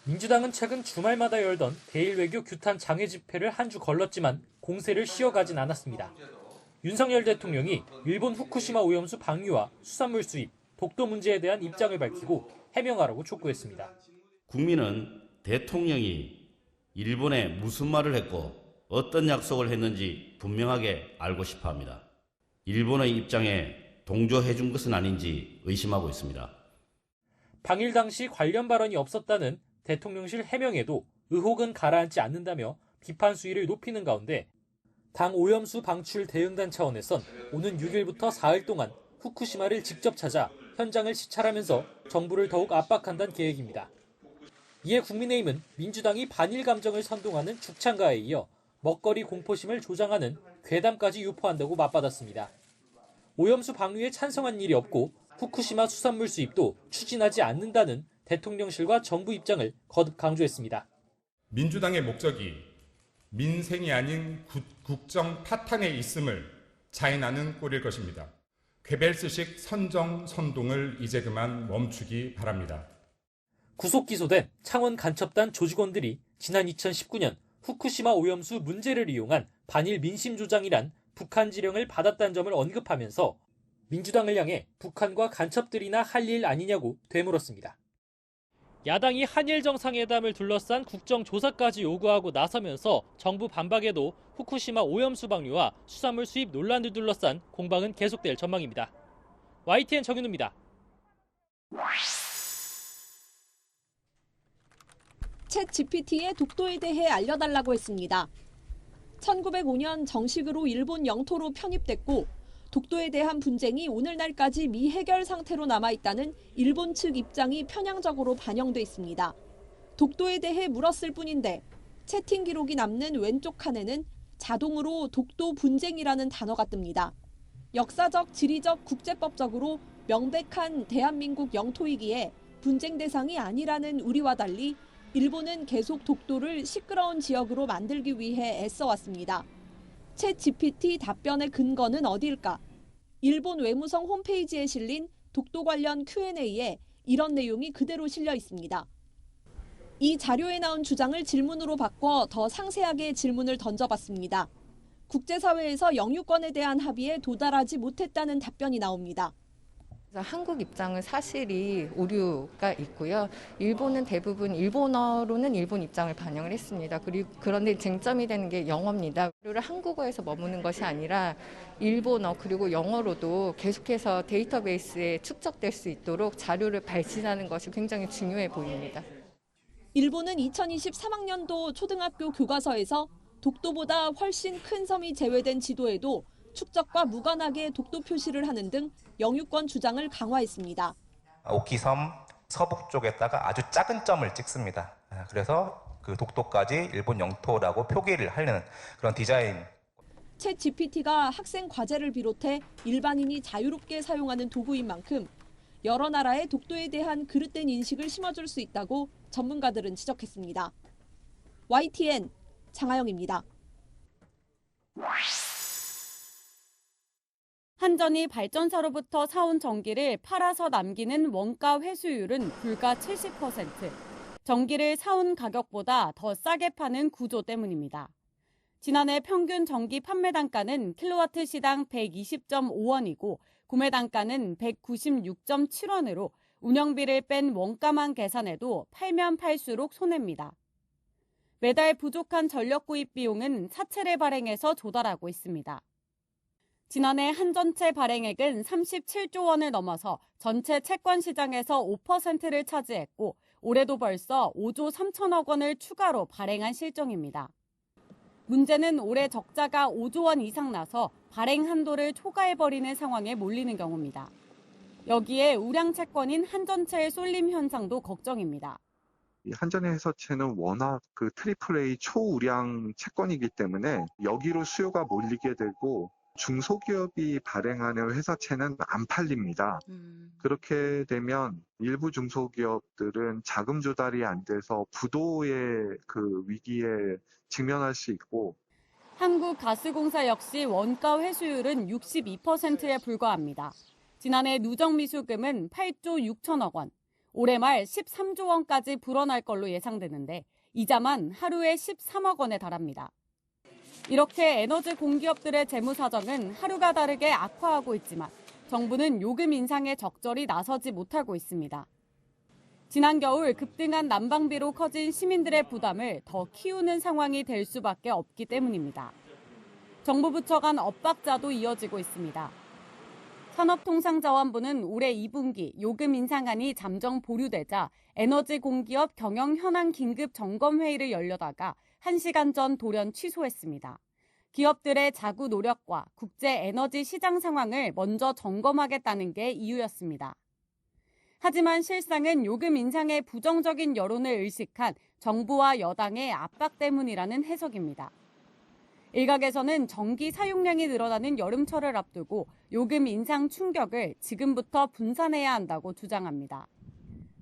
민주당은 최근 주말마다 열던 대일외교 규탄 장애 집회를 한 주 걸렀지만 공세를 쉬어가진 않았습니다. 윤석열 대통령이 일본 후쿠시마 오염수 방류와 수산물 수입, 독도 문제에 대한 입장을 밝히고 해명하라고 촉구했습니다. 국민은 대통령이 일본에 무슨 말을 했고 어떤 약속을 했는지 분명하게 알고 싶어 합니다. 일본의 입장에 동조해 준 것은 아닌지 의심하고 있습니다. 방일 당시 관련 발언이 없었다는 대통령실 해명에도 의혹은 가라앉지 않는다며 비판 수위를 높이는 가운데 당 오염수 방출 대응단 차원에선 오는 6일부터 4일 동안 후쿠시마를 직접 찾아 현장을 시찰하면서 정부를 더욱 압박한다는 계획입니다. 이에 국민의힘은 민주당이 반일 감정을 선동하는 죽창가에 이어 먹거리 공포심을 조장하는 괴담까지 유포한다고 맞받았습니다. 오염수 방류에 찬성한 일이 없고 후쿠시마 수산물 수입도 추진하지 않는다는 대통령실과 정부 입장을 거듭 강조했습니다. 민주당의 목적이 민생이 아닌 국정 파탄에 있음을 자인하는 꼴일 것입니다. 괴벨스식 선정 선동을 이제 그만 멈추기 바랍니다. 구속 기소된 창원 간첩단 조직원들이 지난 2019년 후쿠시마 오염수 문제를 이용한 반일 민심 조장이란 북한 지령을 받았다는 점을 언급하면서 민주당을 향해 북한과 간첩들이나 할 일 아니냐고 되물었습니다. 야당이 한일 정상회담을 둘러싼 국정조사까지 요구하고 나서면서 정부 반박에도 후쿠시마 오염수 방류와 수산물 수입 논란을 둘러싼 공방은 계속될 전망입니다. YTN 정윤우입니다. 챗 GPT의 독도에 대해 알려달라고 했습니다. 1905년 정식으로 일본 영토로 편입됐고 독도에 대한 분쟁이 오늘날까지 미해결 상태로 남아있다는 일본 측 입장이 편향적으로 반영돼 있습니다. 독도에 대해 물었을 뿐인데 채팅 기록이 남는 왼쪽 칸에는 자동으로 독도 분쟁이라는 단어가 뜹니다. 역사적, 지리적, 국제법적으로 명백한 대한민국 영토이기에 분쟁 대상이 아니라는 우리와 달리 일본은 계속 독도를 시끄러운 지역으로 만들기 위해 애써왔습니다. 챗 GPT 답변의 근거는 어디일까? 일본 외무성 홈페이지에 실린 독도 관련 Q&A에 이런 내용이 그대로 실려 있습니다. 이 자료에 나온 주장을 질문으로 바꿔 더 상세하게 질문을 던져봤습니다. 국제사회에서 영유권에 대한 합의에 도달하지 못했다는 답변이 나옵니다. 한국 입장은 사실이 오류가 있고요. 일본은 대부분 일본어로는 일본 입장을 반영을 했습니다. 그런데 쟁점이 되는 게 영어입니다. 자료를 한국어에서 머무는 것이 아니라 일본어 그리고 영어로도 계속해서 데이터베이스에 축적될 수 있도록 자료를 발신하는 것이 굉장히 중요해 보입니다. 일본은 2023학년도 초등학교 교과서에서 독도보다 훨씬 큰 섬이 제외된 지도에도 축적과 무관하게 독도 표시를 하는 등 영유권 주장을 강화했습니다. 오키섬 서북 쪽에다가 아주 작은 점을 찍습니다. 그래서 그 독도까지 일본 영토라고 표기를 하려는 그런 디자인. 챗 GPT가 학생 과제를 비롯해 일반인이 자유롭게 사용하는 도구인 만큼 여러 나라의 독도에 대한 그릇된 인식을 심어줄 수 있다고 전문가들은 지적했습니다. YTN 장하영입니다. 한전이 발전사로부터 사온 전기를 팔아서 남기는 원가 회수율은 불과 70%. 전기를 사온 가격보다 더 싸게 파는 구조 때문입니다. 지난해 평균 전기 판매 단가는 킬로와트 시당 120.5원이고 구매 단가는 196.7원으로 운영비를 뺀 원가만 계산해도 팔면 팔수록 손해입니다. 매달 부족한 전력 구입 비용은 사채를 발행해서 조달하고 있습니다. 지난해 한전채 발행액은 37조 원을 넘어서 전체 채권 시장에서 5%를 차지했고 올해도 벌써 5조 3천억 원을 추가로 발행한 실정입니다. 문제는 올해 적자가 5조 원 이상 나서 발행 한도를 초과해버리는 상황에 몰리는 경우입니다. 여기에 우량 채권인 한전채의 쏠림 현상도 걱정입니다. 한전의 회사채는 워낙 그 AAA 초우량 채권이기 때문에 여기로 수요가 몰리게 되고 중소기업이 발행하는 회사채는 안 팔립니다. 그렇게 되면 일부 중소기업들은 자금 조달이 안 돼서 부도의 그 위기에 직면할 수 있고 한국가스공사 역시 원가 회수율은 62%에 불과합니다. 지난해 누적 미수금은 8조 6천억 원, 올해 말 13조 원까지 불어날 걸로 예상되는데 이자만 하루에 13억 원에 달합니다. 이렇게 에너지 공기업들의 재무 사정은 하루가 다르게 악화하고 있지만 정부는 요금 인상에 적절히 나서지 못하고 있습니다. 지난 겨울 급등한 난방비로 커진 시민들의 부담을 더 키우는 상황이 될 수밖에 없기 때문입니다. 정부 부처 간 엇박자도 이어지고 있습니다. 산업통상자원부는 올해 2분기 요금 인상안이 잠정 보류되자 에너지 공기업 경영 현황 긴급 점검 회의를 열려다가 1시간 전 돌연 취소했습니다. 기업들의 자구 노력과 국제 에너지 시장 상황을 먼저 점검하겠다는 게 이유였습니다. 하지만 실상은 요금 인상의 부정적인 여론을 의식한 정부와 여당의 압박 때문이라는 해석입니다. 일각에서는 전기 사용량이 늘어나는 여름철을 앞두고 요금 인상 충격을 지금부터 분산해야 한다고 주장합니다.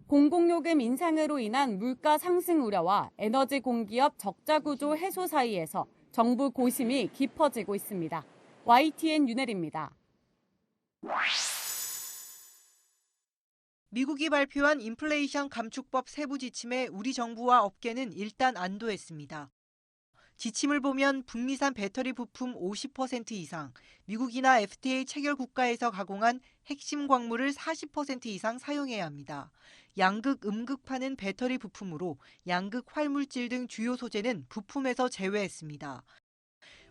공공요금 인상으로 인한 물가 상승 우려와 에너지 공기업 적자 구조 해소 사이에서 정부 고심이 깊어지고 있습니다. YTN 윤혜리입니다. 미국이 발표한 인플레이션 감축법 세부 지침에 우리 정부와 업계는 일단 안도했습니다. 지침을 보면 북미산 배터리 부품 50% 이상, 미국이나 FTA 체결 국가에서 가공한 핵심 광물을 40% 이상 사용해야 합니다. 양극, 음극파는 배터리 부품으로 양극 활물질 등 주요 소재는 부품에서 제외했습니다.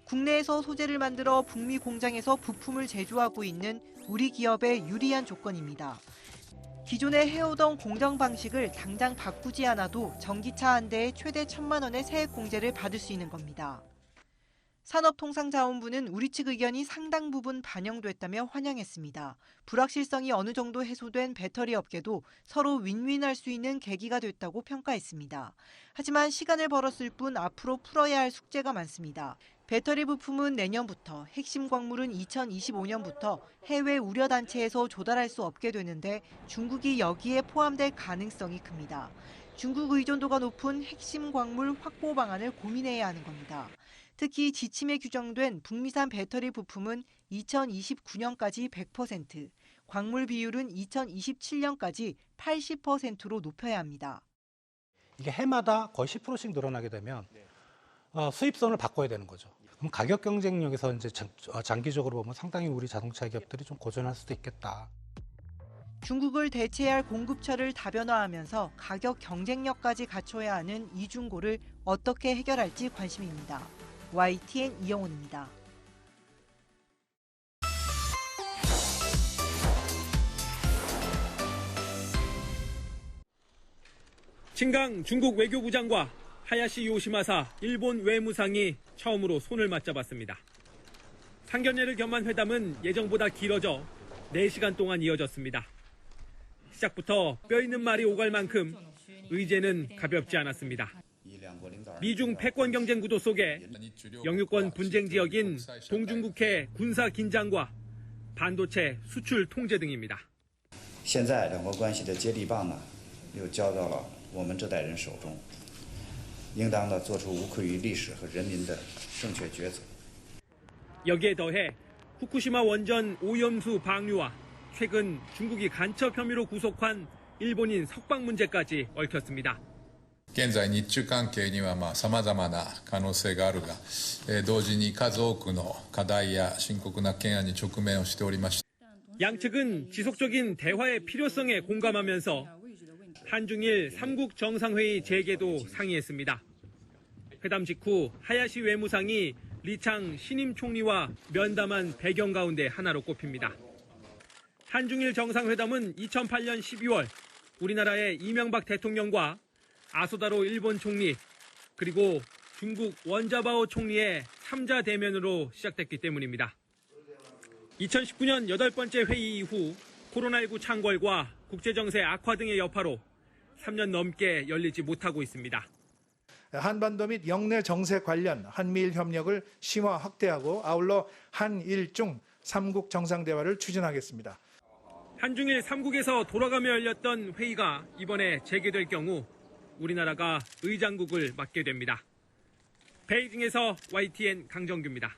국내에서 소재를 만들어 북미 공장에서 부품을 제조하고 있는 우리 기업의 유리한 조건입니다. 기존에 해오던 공정 방식을 당장 바꾸지 않아도 전기차 한 대에 최대 1,000만 원의 세액 공제를 받을 수 있는 겁니다. 산업통상자원부는 우리 측 의견이 상당 부분 반영됐다며 환영했습니다. 불확실성이 어느 정도 해소된 배터리 업계도 서로 윈윈할 수 있는 계기가 됐다고 평가했습니다. 하지만 시간을 벌었을 뿐 앞으로 풀어야 할 숙제가 많습니다. 배터리 부품은 내년부터, 핵심 광물은 2025년부터 해외 우려단체에서 조달할 수 없게 되는데 중국이 여기에 포함될 가능성이 큽니다. 중국 의존도가 높은 핵심 광물 확보 방안을 고민해야 하는 겁니다. 특히 지침에 규정된 북미산 배터리 부품은 2029년까지 100%, 광물 비율은 2027년까지 80%로 높여야 합니다. 이게 해마다 거의 10%씩 늘어나게 되면 수입선을 바꿔야 되는 거죠. 그럼 가격 경쟁력에서 이제 장기적으로 보면 상당히 우리 자동차 기업들이 좀 고전할 수도 있겠다. 중국을 대체할 공급처를 다변화하면서 가격 경쟁력까지 갖춰야 하는 이중고를 어떻게 해결할지 관심입니다. YTN 이영훈입니다. 친강 중국 외교부장과 하야시 요시마사 일본 외무상이 처음으로 손을 맞잡았습니다. 상견례를 겸한 회담은 예정보다 길어져 4시간 동안 이어졌습니다. 시작부터 뼈 있는 말이 오갈 만큼 의제는 가볍지 않았습니다. 미중 패권 경쟁 구도 속에 영유권 분쟁 지역인 동중국해 군사 긴장과 반도체 수출 통제 등입니다. 现在两国关系的接力棒呢，又交到了我们这代人手中，应当的做出无愧于历史和人民的正确抉择。 여기에 더해 후쿠시마 원전 오염수 방류와 최근 중국이 간첩 혐의로 구속한 일본인 석방 문제까지 얽혔습니다. 現在日中関係には様々な可能性があるが、同時に数多くの課題や深刻な懸案に直面をしておりました。 양측은 지속적인 대화의 필요성에 공감하면서 한중일 3국 정상회의 재개도 상의했습니다. 회담 직후 하야시 외무상이 리창 신임 총리와 면담한 배경 가운데 하나로 꼽힙니다. 한중일 정상회담은 2008년 12월 우리나라의 이명박 대통령과 아소다로 일본 총리 그리고 중국 원자바오 총리의 3자 대면으로 시작됐기 때문입니다. 2019년 8번째 회의 이후 코로나19 창궐과 국제정세 악화 등의 여파로 3년 넘게 열리지 못하고 있습니다. 한반도 및 영내 정세 관련 한미일 협력을 심화 확대하고 아울러 한일중 3국 정상대화를 추진하겠습니다. 한중일 3국에서 돌아가며 열렸던 회의가 이번에 재개될 경우 우리나라가 의장국을 맡게 됩니다. 베이징에서 YTN 강정규입니다.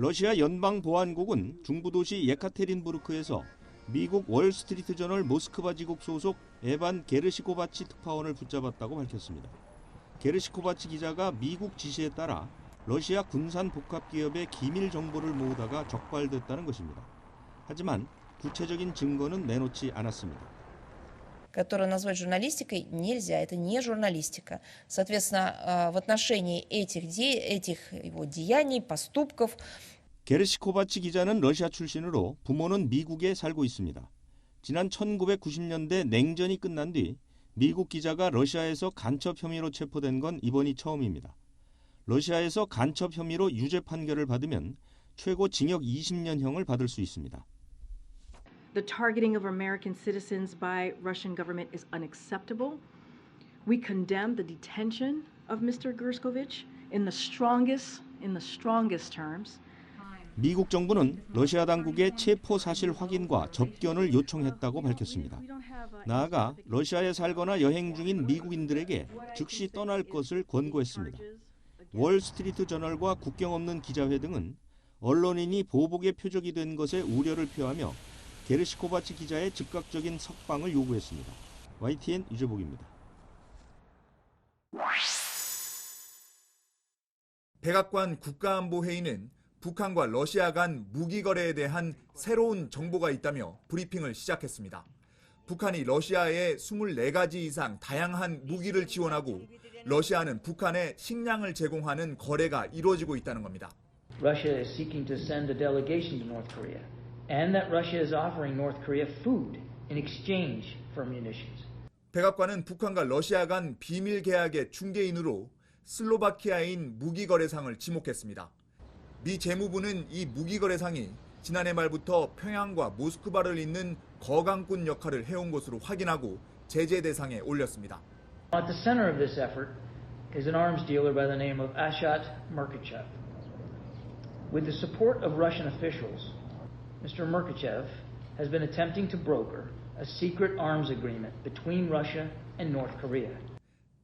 러시아 연방보안국은 중부도시 예카테린부르크에서 미국 월스트리트저널 모스크바 지국 소속 에반 게르시코바치 특파원을 붙잡았다고 밝혔습니다. 게르시코바치 기자가 미국 지시에 따라 러시아 군산 복합기업의 기밀 정보를 모으다가 적발됐다는 것입니다. 하지만 구체적인 증거는 내놓지 않았습니다. Которую назвать журналистикой нельзя, это не журналистика. Соответственно, в отношении этих его деяний, поступков. 게르시코바치 기자는 러시아 출신으로 부모는 미국에 살고 있습니다. 지난 1990년대 냉전이 끝난 뒤 미국 기자가 러시아에서 간첩 혐의로 체포된 건 이번이 처음입니다. 러시아에서 간첩 혐의로 유죄 판결을 받으면 최고 징역 20년형을 받을 수 있습니다. The targeting of American citizens by Russian government is unacceptable. We condemn the detention of Mr. Gerskovich in the strongest terms. 미국 정부는 러시아 당국의 체포 사실 확인과 접견을 요청했다고 밝혔습니다. 나아가 러시아에 살거나 여행 중인 미국인들에게 즉시 떠날 것을 권고했습니다. 월스트리트 저널과 국경 없는 기자회 등은 언론인이 보복의 표적이 된 것에 우려를 표하며 게르시코바치 기자의 즉각적인 석방을 요구했습니다. YTN 유재복입니다. 백악관 국가안보회의는 북한과 러시아 간 무기 거래에 대한 새로운 정보가 있다며 브리핑을 시작했습니다. 북한이 러시아에 24가지 이상 다양한 무기를 지원하고 러시아는 북한에 식량을 제공하는 거래가 이루어지고 있다는 겁니다. Russia is seeking to send a delegation to North Korea, and that Russia is offering North Korea food in exchange for munitions. 백악관은 북한과 러시아 간 비밀 계약의 중개인으로 슬로바키아인 무기 거래상을 지목했습니다. 미 재무부는 이 무기 거래상이 지난해 말부터 평양과 모스크바를 잇는 거강꾼 역할을 해온 것으로 확인하고 제재 대상에 올렸습니다. At the center of this effort is an arms dealer by the name of Ashat Merkachev. With the support of Russian officials, Mr. Merkachev has been attempting to broker a secret arms agreement between Russia and North Korea.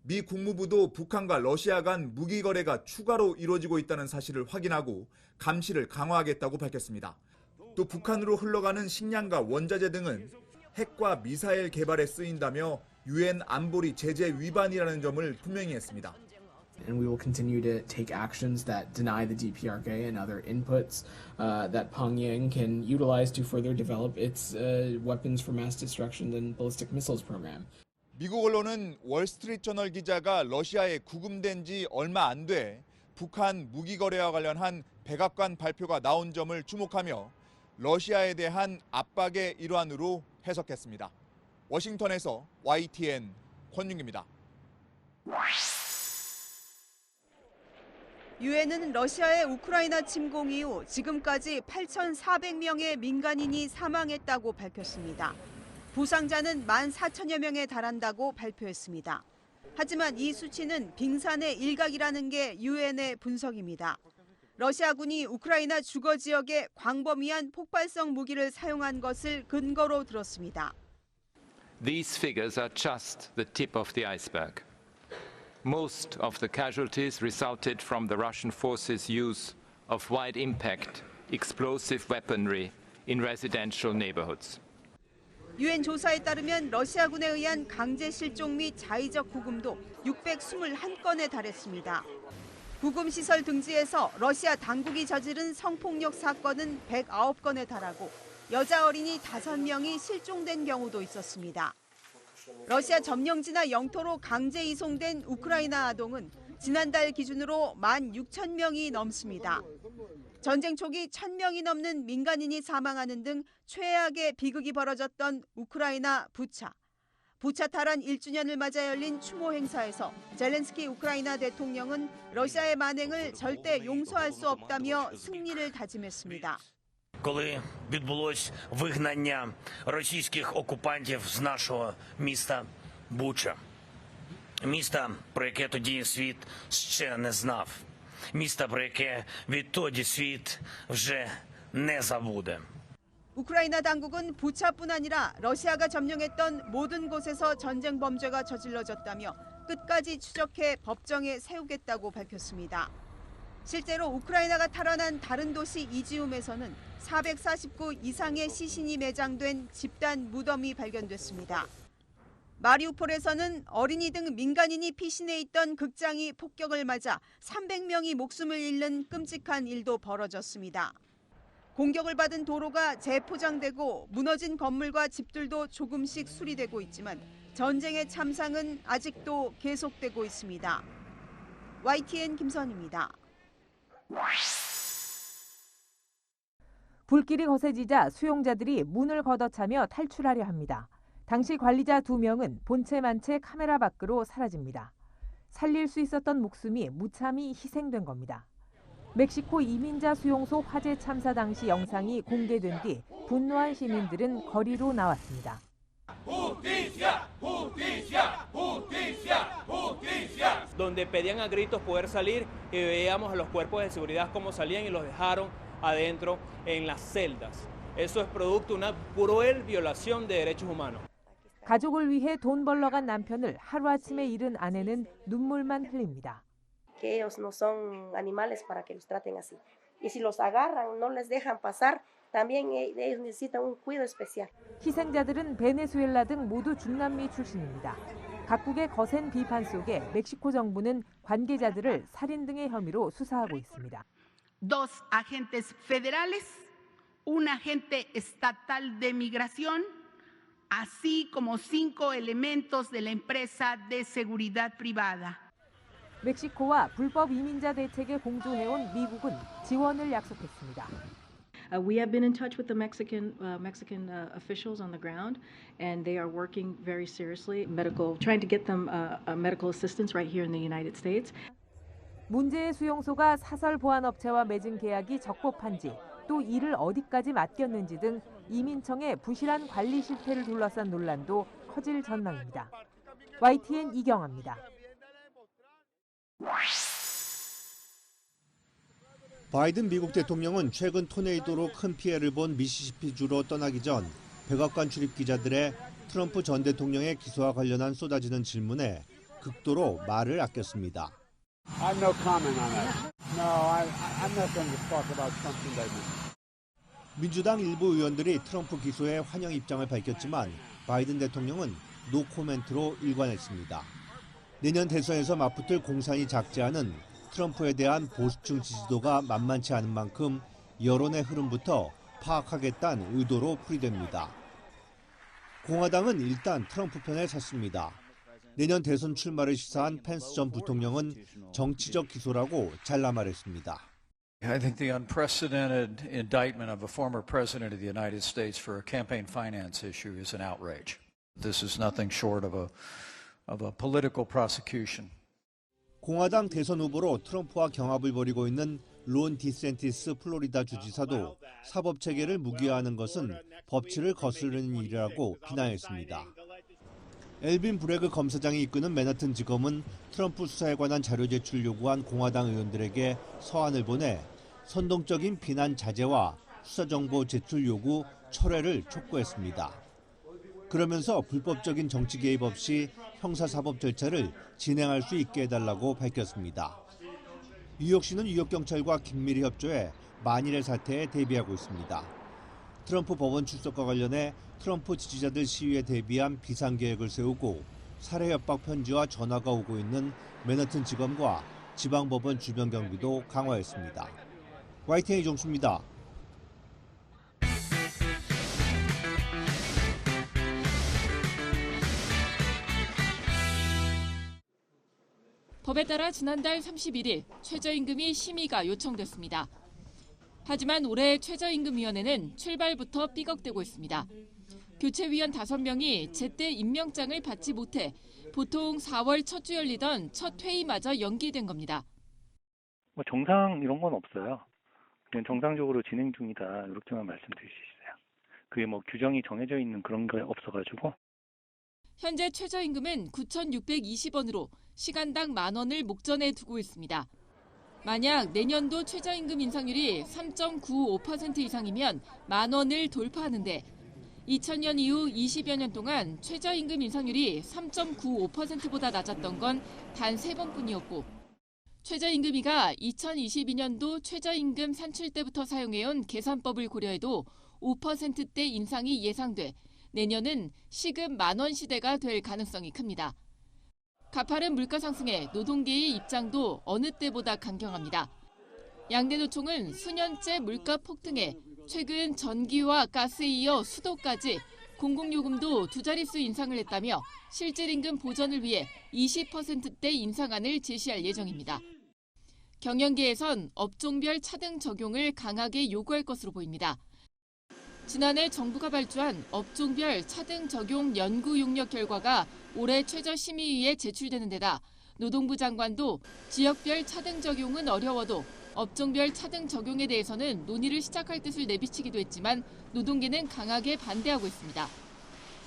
미 국무부도 북한과 러시아 간 무기 거래가 추가로 이루어지고 있다는 사실을 확인하고 감시를 강화하겠다고 밝혔습니다. 또 북한으로 흘러가는 식량과 원자재 등은 핵과 미사일 개발에 쓰인다며 유엔 안보리 제재 위반이라는 점을 분명히 했습니다. And we will continue to take actions that deny the DPRK and other inputs that Pyongyang can utilize to further develop its weapons for mass destruction and ballistic missiles program. 미국 언론은 월스트리트저널 기자가 러시아에 구금된 지 얼마 안 돼 북한 무기 거래와 관련한 백악관 발표가 나온 점을 주목하며 러시아에 대한 압박의 일환으로 해석했습니다. 워싱턴에서 YTN 권윤기입니다. 유엔은 러시아의 우크라이나 침공 이후 지금까지 8,400명의 민간인이 사망했다고 밝혔습니다. 부상자는 14,000여 명에 달한다고 발표했습니다. 하지만 이 수치는 빙산의 일각이라는 게 유엔의 분석입니다. 러시아군이 우크라이나 주거 지역에 광범위한 폭발성 무기를 사용한 것을 근거로 들었습니다. These figures are just the tip of the iceberg. Most of the casualties resulted from the Russian forces' use of wide-impact explosive weaponry in residential neighborhoods. 유엔 조사에 따르면 러시아군에 의한 강제 실종 및 자의적 구금도 621건에 달했습니다. 구금시설 등지에서 러시아 당국이 저지른 성폭력 사건은 109건에 달하고 여자 어린이 5명이 실종된 경우도 있었습니다. 러시아 점령지나 영토로 강제 이송된 우크라이나 아동은 지난달 기준으로 16,000명이 넘습니다. 전쟁 초기 1,000명이 넘는 민간인이 사망하는 등 최악의 비극이 벌어졌던 우크라이나 부차. 부차 탈환 1주년을 맞아 열린 추모 행사에서 젤렌스키 우크라이나 대통령은 러시아의 만행을 절대 용서할 수 없다며 승리를 다짐했습니다. Коли відбулось вигнання російських окупантів з нашого міста Буча. Міста, про яке тоді світ ще не знав. Міста, про яке відтоді світ вже не забуде. 우크라이나 당국은 부차뿐 아니라 러시아가 점령했던 모든 곳에서 전쟁 범죄가 저질러졌다며 끝까지 추적해 법정에 세우겠다고 밝혔습니다. 실제로 우크라이나가 탈환한 다른 도시 이지움에서는 449 이상의 시신이 매장된 집단 무덤이 발견됐습니다. 마리우폴에서는 어린이 등 민간인이 피신해 있던 극장이 폭격을 맞아 300명이 목숨을 잃는 끔찍한 일도 벌어졌습니다. 공격을 받은 도로가 재포장되고 무너진 건물과 집들도 조금씩 수리되고 있지만 전쟁의 참상은 아직도 계속되고 있습니다. YTN 김선입니다. 불길이 거세지자 수용자들이 문을 걷어차며 탈출하려 합니다. 당시 관리자 2명은 본체 만체 카메라 밖으로 사라집니다. 살릴 수 있었던 목숨이 무참히 희생된 겁니다. 멕시코 이민자 수용소 화재 참사 당시 영상이 공개된 뒤 분노한 시민들은 거리로 나왔습니다. Justicia, justicia, justicia, justicia. Donde pedían a gritos poder salir y veíamos a los cuerpos de seguridad cómo salían y los dejaron adentro en las celdas. Eso es producto de una cruel violación de derechos humanos. 가족을 위해 돈 벌러 간 남편을 하루아침에 잃은 아내는 눈물만 흘립니다. Que ellos no son animales para que los traten así. Y si los agarran, no les dejan pasar, también ellos necesitan un cuidado especial. 희생자들은 베네수엘라 등 모두 중남미 출신입니다. 각국의 거센 비판 속에 멕시코 정부는 관계자들을 살인 등의 혐의로 수사하고 있습니다. Dos agentes federales, un agente estatal de migración, así como 5 elementos de la empresa de seguridad privada. 멕시코와 불법 이민자 대책에 공조해온 미국은 지원을 약속했습니다. We have been in touch with the Mexican officials on the ground, and they are working very seriously, trying to get them medical assistance right here in the United States. 문제의 수용소가 사설 보안업체와 맺은 계약이 적법한지, 또 이를 어디까지 맡겼는지 등 이민청의 부실한 관리 실태를 둘러싼 논란도 커질 전망입니다. YTN 이경아입니다. 바이든 미국 대통령은 최근 토네이도로 큰 피해를 본 미시시피주로 떠나기 전 백악관 출입 기자들의 트럼프 전 대통령의 기소와 관련한 쏟아지는 질문에 극도로 말을 아꼈습니다. I have no comment on that. No, I'm not going to talk about Trump's indictment. 민주당 일부 의원들이 트럼프 기소에 환영 입장을 밝혔지만 바이든 대통령은 노코멘트로 일관했습니다. 내년 대선에서 맞붙을 공산이 작지 않은 트럼프에 대한 보수층 지지도가 만만치 않은 만큼 여론의 흐름부터 파악하겠다는 의도로 풀이됩니다. 공화당은 일단 트럼프 편에 섰습니다. 내년 대선 출마를 시사한 펜스 전 부통령은 정치적 기소라고 잘라 말했습니다. I think the unprecedented indictment of a former president of the United States for a campaign finance issue is an outrage. This is nothing short of a political prosecution. 공화당 대선 후보로 트럼프와 경합을 벌이고 있는 론 디센티스 플로리다 주지사도 사법 체계를 무기화하는 것은 법치를 거스르는 일이라고 비난했습니다. 엘빈 브래그 검사장이 이끄는 맨하튼 지검은 트럼프 수사에 관한 자료 제출 요구한 공화당 의원들에게 서한을 보내 선동적인 비난 자제와 수사 정보 제출 요구 철회를 촉구했습니다. 그러면서 불법적인 정치 개입 없이 형사사법 절차를 진행할 수 있게 해달라고 밝혔습니다. 뉴욕시는 뉴욕경찰과 긴밀히 협조해 만일의 사태에 대비하고 있습니다. 트럼프 법원 출석과 관련해 트럼프 지지자들 시위에 대비한 비상계획을 세우고 살해 협박 편지와 전화가 오고 있는 맨하튼 지검과 지방법원 주변 경비도 강화했습니다. YTN 이종수입니다. 법에 따라 지난달 31일 최저임금이 심의가 요청됐습니다. 하지만 올해 최저임금위원회는 출발부터 삐걱대고 있습니다. 교체위원 5명이 제때 임명장을 받지 못해 보통 4월 첫 주 열리던 첫 회의마저 연기된 겁니다. 정상 이런 건 없어요. 그냥 정상적으로 진행 중이다 이렇게만 말씀드릴 수 있어요. 그게 규정이 정해져 있는 그런 게 없어가지고. 현재 최저임금은 9,620원으로 시간당 10,000원을 목전에 두고 있습니다. 만약 내년도 최저임금 인상률이 3.95% 이상이면 10,000원을 돌파하는데 2000년 이후 20여 년 동안 최저임금 인상률이 3.95%보다 낮았던 건 단 3번뿐이었고 최저임금위가 2022년도 최저임금 산출 때부터 사용해온 계산법을 고려해도 5%대 인상이 예상돼 내년은 시급 10,000원 시대가 될 가능성이 큽니다. 가파른 물가 상승에 노동계의 입장도 어느 때보다 강경합니다. 양대 노총은 수년째 물가 폭등에 최근 전기와 가스에 이어 수도까지 공공요금도 두 자릿수 인상을 했다며 실질임금 보전을 위해 20%대 인상안을 제시할 예정입니다. 경영계에선 업종별 차등 적용을 강하게 요구할 것으로 보입니다. 지난해 정부가 발주한 업종별 차등 적용 연구 용역 결과가 올해 최저심의위에 제출되는 데다 노동부 장관도 지역별 차등 적용은 어려워도 업종별 차등 적용에 대해서는 논의를 시작할 뜻을 내비치기도 했지만 노동계는 강하게 반대하고 있습니다.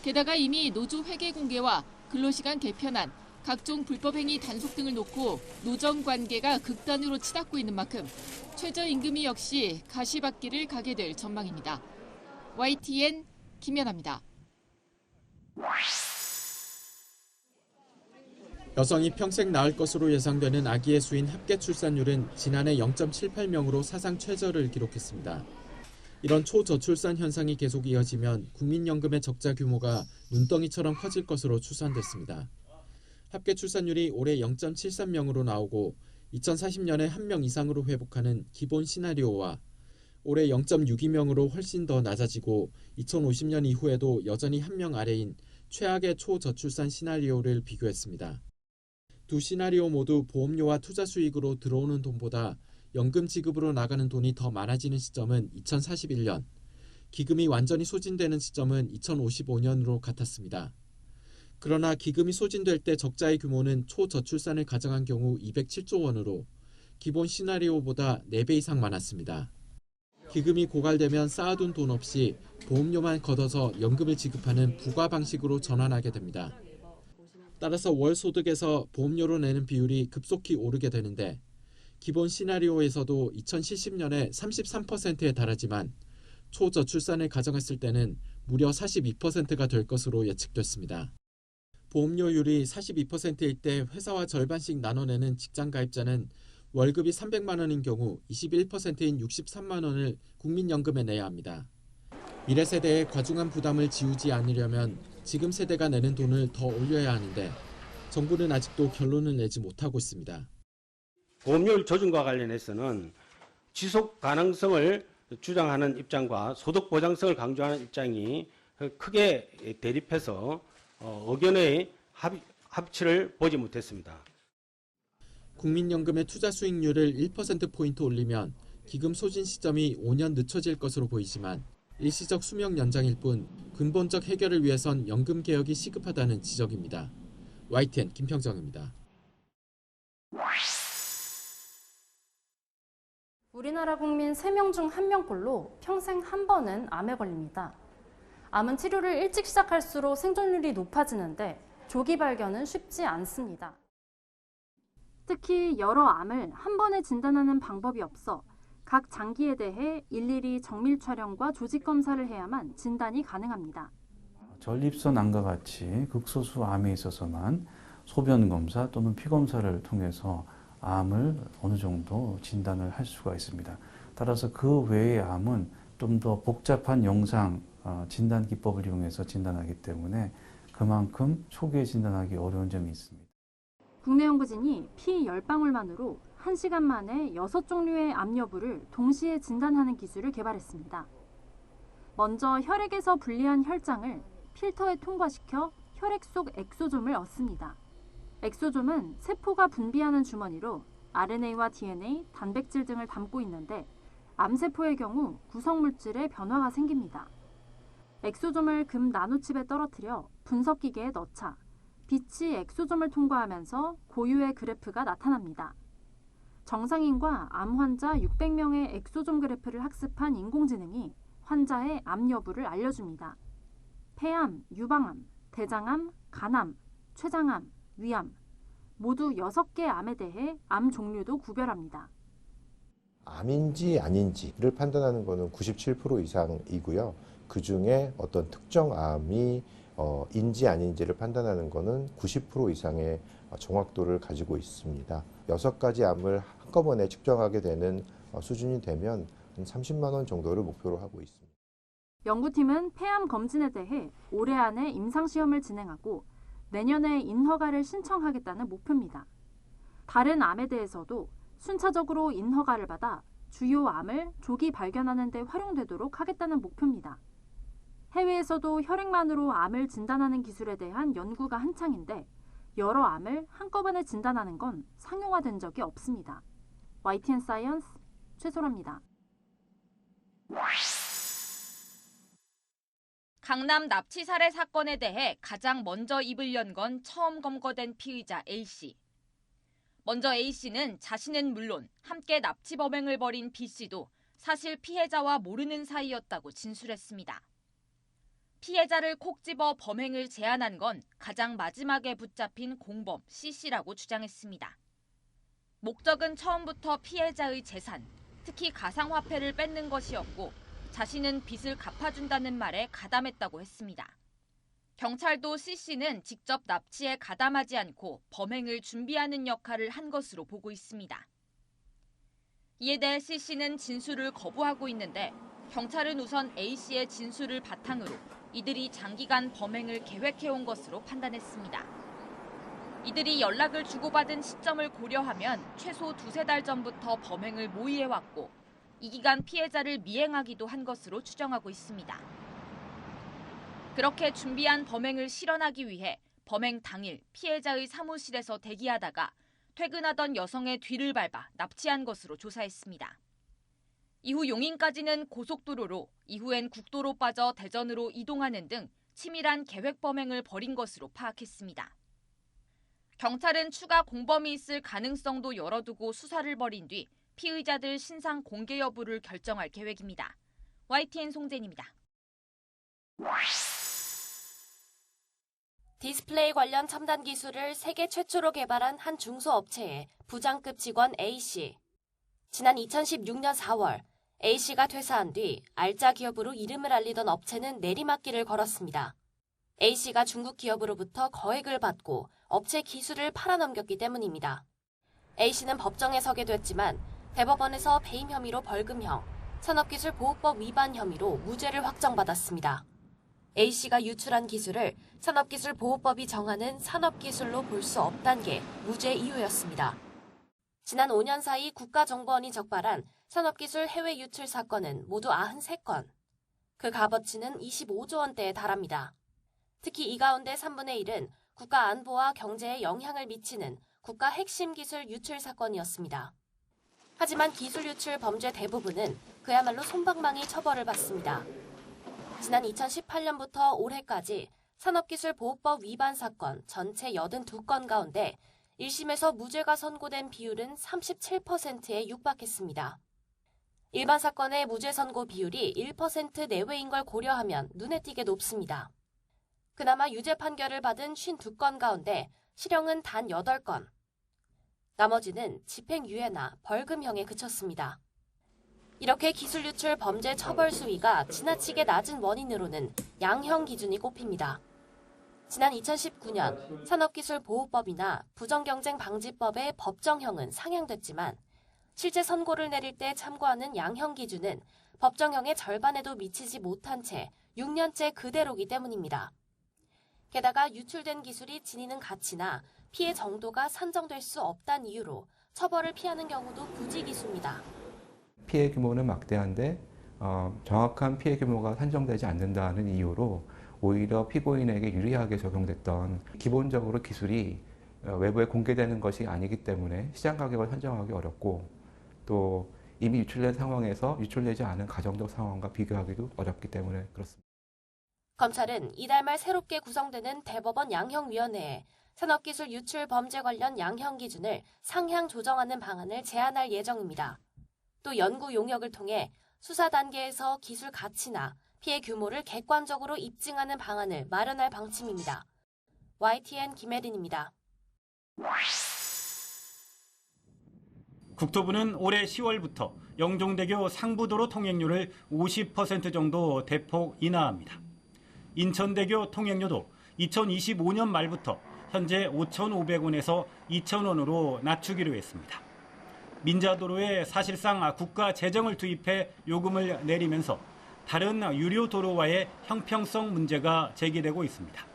게다가 이미 노조 회계 공개와 근로시간 개편안, 각종 불법행위 단속 등을 놓고 노정관계가 극단으로 치닫고 있는 만큼 최저임금이 역시 가시밭길을 가게 될 전망입니다. YTN 김연아입니다. 여성이 평생 낳을 것으로 예상되는 아기의 수인 합계 출산율은 지난해 0.78명으로 사상 최저를 기록했습니다. 이런 초저출산 현상이 계속 이어지면 국민연금의 적자 규모가 눈덩이처럼 커질 것으로 추산됐습니다. 합계 출산율이 올해 0.73명으로 나오고 2040년에 1명 이상으로 회복하는 기본 시나리오와 올해 0.62명으로 훨씬 더 낮아지고 2050년 이후에도 여전히 1명 아래인 최악의 초저출산 시나리오를 비교했습니다. 두 시나리오 모두 보험료와 투자 수익으로 들어오는 돈보다 연금 지급으로 나가는 돈이 더 많아지는 시점은 2041년, 기금이 완전히 소진되는 시점은 2055년으로 같았습니다. 그러나 기금이 소진될 때 적자의 규모는 초저출산을 가정한 경우 207조 원으로 기본 시나리오보다 4배 이상 많았습니다. 기금이 고갈되면 쌓아둔 돈 없이 보험료만 걷어서 연금을 지급하는 부과 방식으로 전환하게 됩니다. 따라서 월 소득에서 보험료로 내는 비율이 급속히 오르게 되는데 기본 시나리오에서도 2070년에 33%에 달하지만 초저출산을 가정했을 때는 무려 42%가 될 것으로 예측됐습니다. 보험료율이 42%일 때 회사와 절반씩 나눠내는 직장 가입자는 월급이 300만 원인 경우 21%인 63만 원을 국민연금에 내야 합니다. 미래 세대의 과중한 부담을 지우지 않으려면 지금 세대가 내는 돈을 더 올려야 하는데 정부는 아직도 결론을 내지 못하고 있습니다. 보험료율 조정과 관련해서는 지속 가능성을 주장하는 입장과 소득 보장성을 강조하는 입장이 크게 대립해서 의견의 합치를 보지 못했습니다. 국민연금의 투자 수익률을 1%포인트 올리면 기금 소진 시점이 5년 늦춰질 것으로 보이지만 일시적 수명 연장일 뿐 근본적 해결을 위해선 연금 개혁이 시급하다는 지적입니다. YTN 김평정입니다. 우리나라 국민 3명 중 1명꼴로 평생 한 번은 암에 걸립니다. 암은 치료를 일찍 시작할수록 생존율이 높아지는데 조기 발견은 쉽지 않습니다. 특히 여러 암을 한 번에 진단하는 방법이 없어 각 장기에 대해 일일이 정밀 촬영과 조직 검사를 해야만 진단이 가능합니다. 전립선 암과 같이 극소수 암에 있어서만 소변 검사 또는 피 검사를 통해서 암을 어느 정도 진단을 할 수가 있습니다. 따라서 그 외의 암은 좀 더 복잡한 영상 진단 기법을 이용해서 진단하기 때문에 그만큼 초기에 진단하기 어려운 점이 있습니다. 국내 연구진이 피 10방울만으로 1시간 만에 6종류의 암 여부를 동시에 진단하는 기술을 개발했습니다. 먼저 혈액에서 분리한 혈장을 필터에 통과시켜 혈액 속 엑소좀을 얻습니다. 엑소좀은 세포가 분비하는 주머니로 RNA와 DNA, 단백질 등을 담고 있는데 암세포의 경우 구성물질의 변화가 생깁니다. 엑소좀을 금 나노칩에 떨어뜨려 분석기계에 넣자 빛이 엑소좀을 통과하면서 고유의 그래프가 나타납니다. 정상인과 암 환자 600명의 엑소좀 그래프를 학습한 인공지능이 환자의 암 여부를 알려줍니다. 폐암, 유방암, 대장암, 간암, 췌장암, 위암 모두 6개 암에 대해 암 종류도 구별합니다. 암인지 아닌지를 판단하는 것은 97% 이상이고요. 그중에 어떤 특정 암이 인지 아닌지를 판단하는 것은 90% 이상의 정확도를 가지고 있습니다. 6가지 암을 한꺼번에 측정하게 되는 수준이 되면 한 30만 원 정도를 목표로 하고 있습니다. 연구팀은 폐암 검진에 대해 올해 안에 임상시험을 진행하고 내년에 인허가를 신청하겠다는 목표입니다. 다른 암에 대해서도 순차적으로 인허가를 받아 주요 암을 조기 발견하는 데 활용되도록 하겠다는 목표입니다. 해외에서도 혈액만으로 암을 진단하는 기술에 대한 연구가 한창인데 여러 암을 한꺼번에 진단하는 건 상용화된 적이 없습니다. YTN 사이언스 최소라입니다. 강남 납치 살해 사건에 대해 가장 먼저 입을 연 건 처음 검거된 피의자 A씨. 먼저 A씨는 자신은 물론 함께 납치 범행을 벌인 B씨도 사실 피해자와 모르는 사이였다고 진술했습니다. 피해자를 콕 집어 범행을 제안한 건 가장 마지막에 붙잡힌 공범 C씨라고 주장했습니다. 목적은 처음부터 피해자의 재산, 특히 가상화폐를 뺏는 것이었고 자신은 빚을 갚아준다는 말에 가담했다고 했습니다. 경찰도 C씨는 직접 납치에 가담하지 않고 범행을 준비하는 역할을 한 것으로 보고 있습니다. 이에 대해 C씨는 진술을 거부하고 있는데 경찰은 우선 A씨의 진술을 바탕으로 이들이 장기간 범행을 계획해온 것으로 판단했습니다. 이들이 연락을 주고받은 시점을 고려하면 최소 2-3달 전부터 범행을 모의해왔고 이 기간 피해자를 미행하기도 한 것으로 추정하고 있습니다. 그렇게 준비한 범행을 실현하기 위해 범행 당일 피해자의 사무실에서 대기하다가 퇴근하던 여성의 뒤를 밟아 납치한 것으로 조사했습니다. 이후 용인까지는 고속도로로, 이후엔 국도로 빠져 대전으로 이동하는 등 치밀한 계획 범행을 벌인 것으로 파악했습니다. 경찰은 추가 공범이 있을 가능성도 열어두고 수사를 벌인 뒤 피의자들 신상 공개 여부를 결정할 계획입니다. YTN 송재인입니다. 디스플레이 관련 첨단 기술을 세계 최초로 개발한 한 중소업체의 부장급 직원 A씨. 지난 2016년 4월 A씨가 퇴사한 뒤 알짜 기업으로 이름을 알리던 업체는 내리막길을 걸었습니다. A씨가 중국 기업으로부터 거액을 받고 업체 기술을 팔아넘겼기 때문입니다. A씨는 법정에 서게 됐지만 대법원에서 배임 혐의로 벌금형, 산업기술보호법 위반 혐의로 무죄를 확정받았습니다. A씨가 유출한 기술을 산업기술보호법이 정하는 산업기술로 볼 수 없다는 게 무죄 이유였습니다. 지난 5년 사이 국가정보원이 적발한 산업기술 해외 유출 사건은 모두 93건. 그 값어치는 25조 원대에 달합니다. 특히 이 가운데 3분의 1은 국가 안보와 경제에 영향을 미치는 국가 핵심 기술 유출 사건이었습니다. 하지만 기술 유출 범죄 대부분은 그야말로 솜방망이 처벌을 받습니다. 지난 2018년부터 올해까지 산업기술보호법 위반 사건 전체 82건 가운데 1심에서 무죄가 선고된 비율은 37%에 육박했습니다. 일반 사건의 무죄 선고 비율이 1% 내외인 걸 고려하면 눈에 띄게 높습니다. 그나마 유죄 판결을 받은 52건 가운데 실형은 단 8건. 나머지는 집행유예나 벌금형에 그쳤습니다. 이렇게 기술 유출 범죄 처벌 수위가 지나치게 낮은 원인으로는 양형 기준이 꼽힙니다. 지난 2019년 산업기술보호법이나 부정경쟁방지법의 법정형은 상향됐지만 실제 선고를 내릴 때 참고하는 양형 기준은 법정형의 절반에도 미치지 못한 채 6년째 그대로기 때문입니다. 게다가 유출된 기술이 지니는 가치나 피해 정도가 산정될 수 없다는 이유로 처벌을 피하는 경우도 부지기수입니다. 피해 규모는 막대한데 정확한 피해 규모가 산정되지 않는다는 이유로 오히려 피고인에게 유리하게 적용됐던 기본적으로 기술이 외부에 공개되는 것이 아니기 때문에 시장 가격을 산정하기 어렵고 또 이미 유출된 상황에서 유출되지 않은 가정적 상황과 비교하기도 어렵기 때문에 그렇습니다. 검찰은 이달 말 새롭게 구성되는 대법원 양형위원회에 산업기술 유출 범죄 관련 양형 기준을 상향 조정하는 방안을 제안할 예정입니다. 또 연구 용역을 통해 수사 단계에서 기술 가치나 피해 규모를 객관적으로 입증하는 방안을 마련할 방침입니다. YTN 김혜린입니다. 국토부는 올해 10월부터 영종대교 상부도로 통행료를 50% 정도 대폭 인하합니다. 인천대교 통행료도 2025년 말부터 현재 5,500원에서 2,000원으로 낮추기로 했습니다. 민자도로에 사실상 국가 재정을 투입해 요금을 내리면서 다른 유료 도로와의 형평성 문제가 제기되고 있습니다.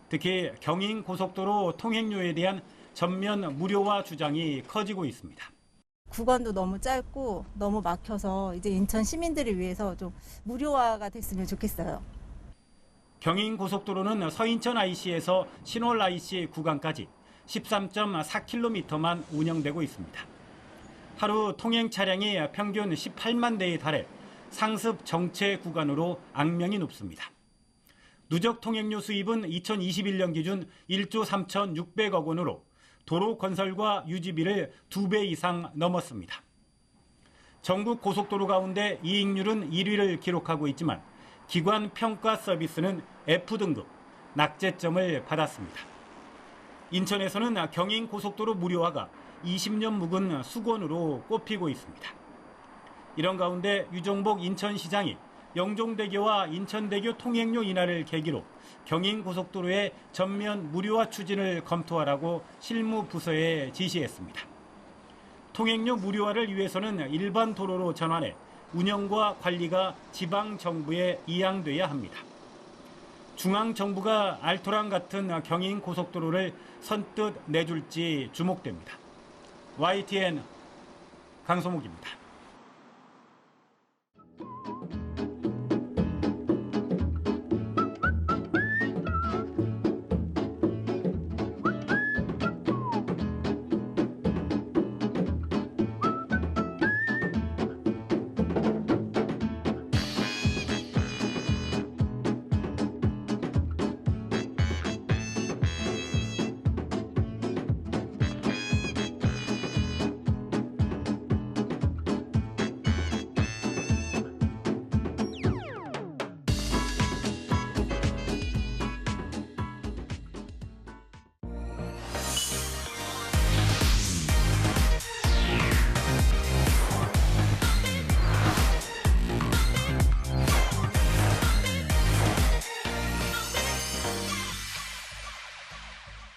특히 경인고속도로 통행료에 대한 전면 무료화 주장이 커지고 있습니다. 구간도 너무 짧고 너무 막혀서 이제 인천 시민들을 위해서 좀 무료화가 됐으면 좋겠어요. 경인고속도로는 서인천 IC에서 신월 IC 구간까지 13.4km만 운영되고 있습니다. 하루 통행 차량이 평균 18만 대에 달해 상습 정체 구간으로 악명이 높습니다. 누적 통행료 수입은 2021년 기준 1조 3,600억 원으로 도로 건설과 유지비를 2배 이상 넘었습니다. 전국 고속도로 가운데 이익률은 1위를 기록하고 있지만 기관 평가 서비스는 F등급, 낙제점을 받았습니다. 인천에서는 경인고속도로 무료화가 20년 묵은 수건으로 꼽히고 있습니다. 이런 가운데 유정복 인천시장이 영종대교와 인천대교 통행료 인하를 계기로 경인고속도로의 전면 무료화 추진을 검토하라고 실무부서에 지시했습니다. 통행료 무료화를 위해서는 일반 도로로 전환해 운영과 관리가 지방정부에 이양돼야 합니다. 중앙정부가 알토란 같은 경인고속도로를 선뜻 내줄지 주목됩니다. YTN 강소목입니다.